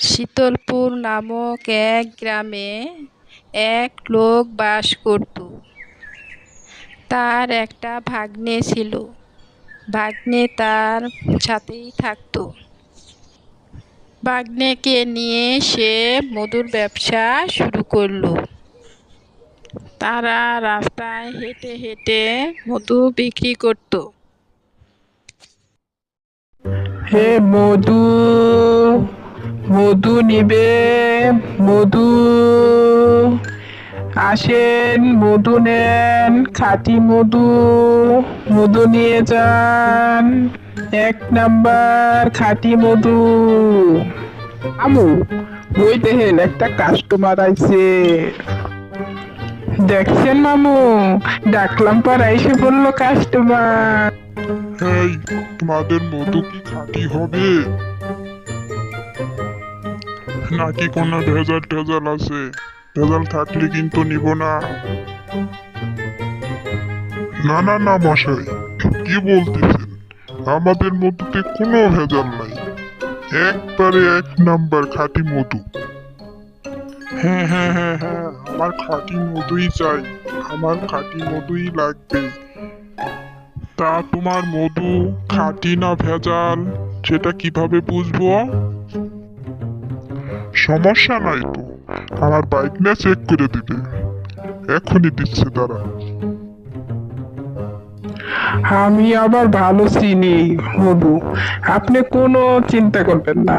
শীতলপুর নামক এক গ্রামে এক লোক বাস করত। তার একটা ভাগ্নে ছিল। ভাগ্নে তার সাথেই থাকতো। ভাগ্নেকে নিয়ে সে মধুর ব্যবসা শুরু করলো। তারা রাস্তায় হেঁটে হেঁটে মধু বিক্রি করত। হে মধু, মধু নিবে? মধু আসেন, মধু নেন, খাঁটি মধু, মধু নিয়ে যান, 1 নাম্বার খাঁটি মধু। আমু, ওই দেখেন একটা কাস্টমার আইছে। দেখছেন মামু, ডাকলাম পর এসে বললো কাস্টমার। এই, তোমাদের মধু কি খাঁটি হবে নাকি কোনো ভেজাল টেজাল আছে? ভেজাল থাকলে কিন্তু নিব না। না না না মশাই, কি বলতেছেন? আমাদের মধুতে কোনো ভেজাল নাই, একবারে 1 নাম্বার খাঁটি মধু। হ্যাঁ হ্যাঁ হ্যাঁ হ্যাঁ, আমার খাঁটি মধুই চাই, আমার খাঁটি মধুই লাগবে। তা তোমার মধু খাঁটি না ভেজাল সেটা কিভাবে বুঝবো? সমস্যা নাই তো, আমার বাইক নিয়ে চেক করে দিবে, এখনই দিচ্ছে দাঁড়া। আমি আবার ভালো চিনি মধু, আপনি কোনো চিন্তা করবেন না,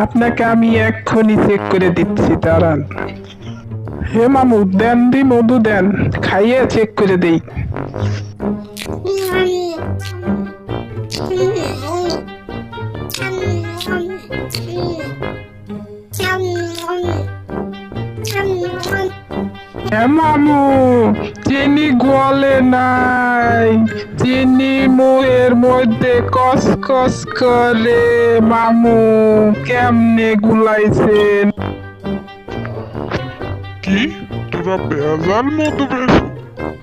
আপনাকে আমি এক্ষুনি চেক করে দিচ্ছি, দাঁড়ান। হে মামু, দেন দি মধু দেন, খাইয়ে চেক করে দেই। হে মামু, চিনি গলে নাই, চিনি মুয়ের মধ্যে কস কস করে। মামু, কেমনে গুলাইছেন? কি, তোরা ভেজাল মধু বেছো?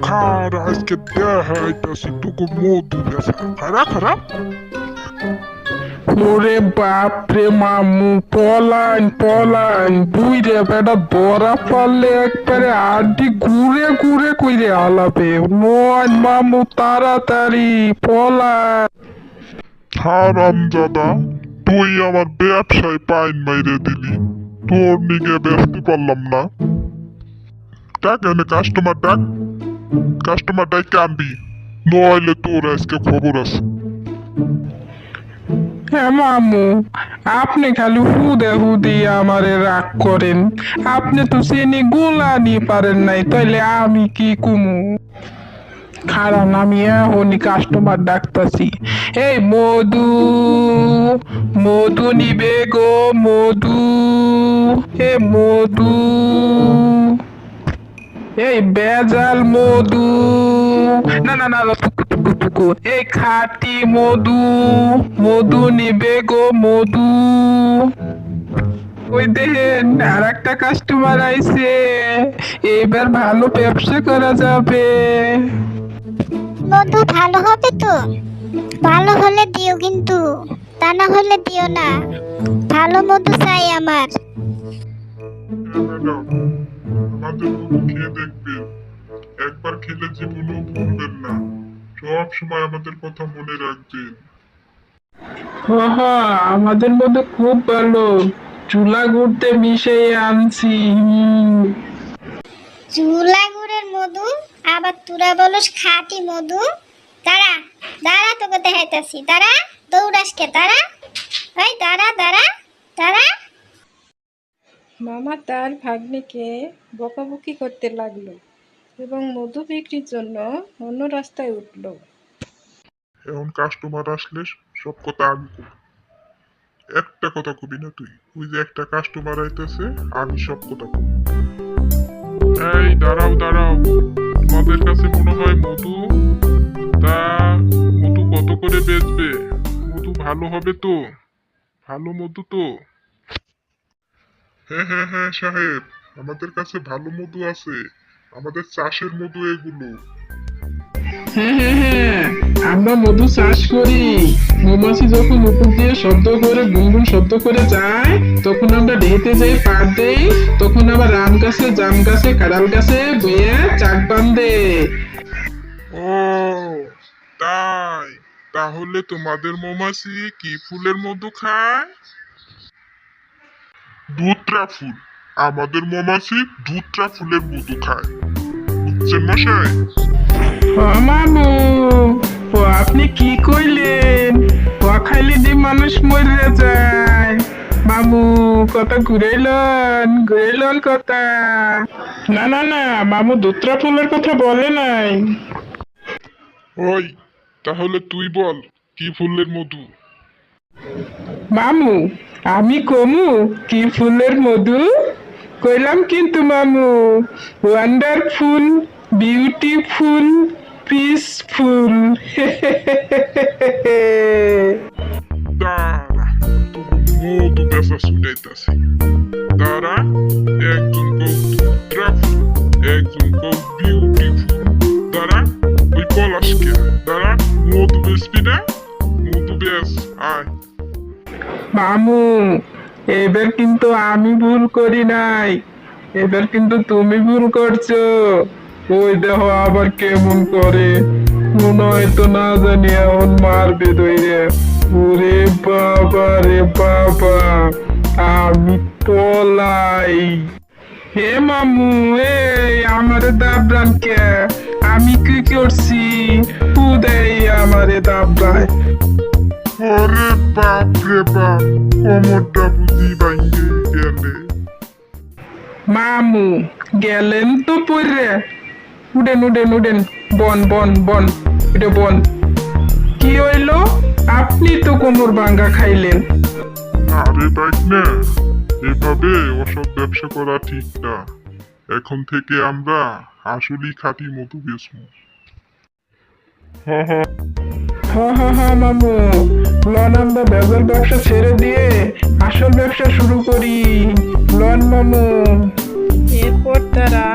খার আজকে দেখাইতাছি তোকে মধু বেচা, খারাপ খারাপ। ওরে বাপ রে মামু, পলান পলান, বুইরে বেটা ধরা পারলে একবারে আড্ডি ঘুরে ঘুরে কইরে আলাপে। নয় মামু, তাড়াতাড়ি পলান। হারামজাদা, তুই আমার ব্যবসায় পাইন মাইরে দিলি, তোর নিগে বেচতে পারলাম না। ডাক এনে কাস্টমার ডাক, কাস্টমার ডাক আনবি, নইলে তোর আজকে খবর আছে। হ্যাঁ মামু, আপনি খালি হুদে হুদি আমারে রাগ করেন। আপনি তো চিনি গুলানি পারেন নাই, তাইলে আমি কি কুমু? খারাপ, আমি এখনই কাস্টমার ডাকতাছি। এই মধু, মধু নিবে গো মধু, এ মধু, এই বেজাল মধু, না না না না, টুকু টুকু টুকু, এই খাঁটি মধু, মধু নিবে গো মধু। ওই দেখেন আর একটা কাস্টমার আইছে, এবার ভালো ব্যবসা করা যাবে। মধু ভালো হবে তো? ভালো হলে দিও কিন্তু, তা না হলে দিও না। ভালো মধু চাই আমার। হ্যাঁ ম্যাডাম, আমাদের মধু খেয়ে দেখবেন, একবার খেলে জীবনেও ভুলবেন না, সব সময় আমাদের কথা মনে রাখবেন। আমাদের মধ্যে খুব ভালো, চুলা ঘুরতে মিশিয়ে আনছি। চুলা গুড়ের মধু, আবার তোরা বলস খাঁটি মধু। দাঁড়া দাঁড়া, তোকে দেখাইতাছি, দাঁড়া, দৌড়াসকে, দাঁড়া, এই দাঁড়া দাঁড়া দাঁড়া। মামা তার ভাগ্নেকে বকাবকি করতে লাগলো এবং মধু বিক্রির জন্য অন্য রাস্তায় উঠল। এখন কাস্টমার আসলে সব কথা আমি কব, একটা কথা কবি না তুই। ওই যে একটা কাস্টমার আইতেছে, আমি সব কথা কব। এই দাঁড়াও দাঁড়াও, তোমাদের কাছে মনে হয় মধু? তা মধু কত করে বেচবে? মধু ভালো হবে তো? ভালো মধু তো? হ্যাঁ হ্যাঁ হ্যাঁ সাহেব, আমাদের কাছে ভালো মধু আছে, আমাদের চাষের মধু এগুলো। হ্যাঁ হ্যাঁ হ্যাঁ, আমরা মধু চাষ করি। মৌমাছি যখন উপর দিয়ে শব্দ করে গুনগুন শব্দ করে যায়, তখন আমরা ঢেতে যাই পার দেই, তখন আবার আম গাছে, জাম গাছে, কাঁঠাল গাছে বইয়ে চাক বান্ধে। ও তাই, তাহলে তোমাদের মৌমাছি কি ফুলের মধু খায়? দুধরা ফুল। আমাদের মৌমাছি দুধরা ফুলের মধু খায়, বুঝছেন মশাই? ও মামু, ও আপনি কি কইলেন? ও খাইলে দি মানুষ মরে যায়। মামু কথা ঘুরাইলন কথা। না না না, মামু দুত্রা ফুলের কথা বলে নাই। ওই তাহলে তুই বল কি ফুলের মধু? মামু আমি কমু কি ফুলের মধু? কইলাম কিন্তু মামু, ওয়ান্ডারফুল, বিউটিফুল, পিসফুল। দাঁড়া, তোকে মধু বেচা ছুটাইতাছি। দাঁড়া, একজন কৌ দুধরা ফুল, একজন কৌ বিউটিফুল। দাঁড়া, ওই পলাশকে দাঁড়া, মধু বেচবি না? মধু বেচ, আয়। মামু এবার কিন্তু আমি ভুল করি নাই, এবার কিন্তু তুমি ভুল করছো। ওই দেখো আবার কেমন করে, মনে হয় তো না জানি এমন মারবে ধরে। ওরে বাবা রে বাবা, আমি পলাই। হে মামু, আমারে দাবরান কে? আমি কি করছি? খুদাই আমারে দাবরায়। ওরে বাপ রে বাপ, কোমরটা বুঝি ভাঙ্গে গেলে। মামু গেলেন তো পরে। উডেন বন এটা বন। কি হইলো? আপনি তো কোমর ভাঙ্গা খাইলেন। আরে দেখ না, এভাবে ওসব ব্যবসা করা ঠিক না। এখন থেকে আমরা আসলেই খাঁটি মধু বেচবো। হা মামু, লন আমরা ভেজাল ব্যবসা ছেড়ে দিয়ে আসল ব্যবসা শুরু করি। লন মামু। এরপর তারা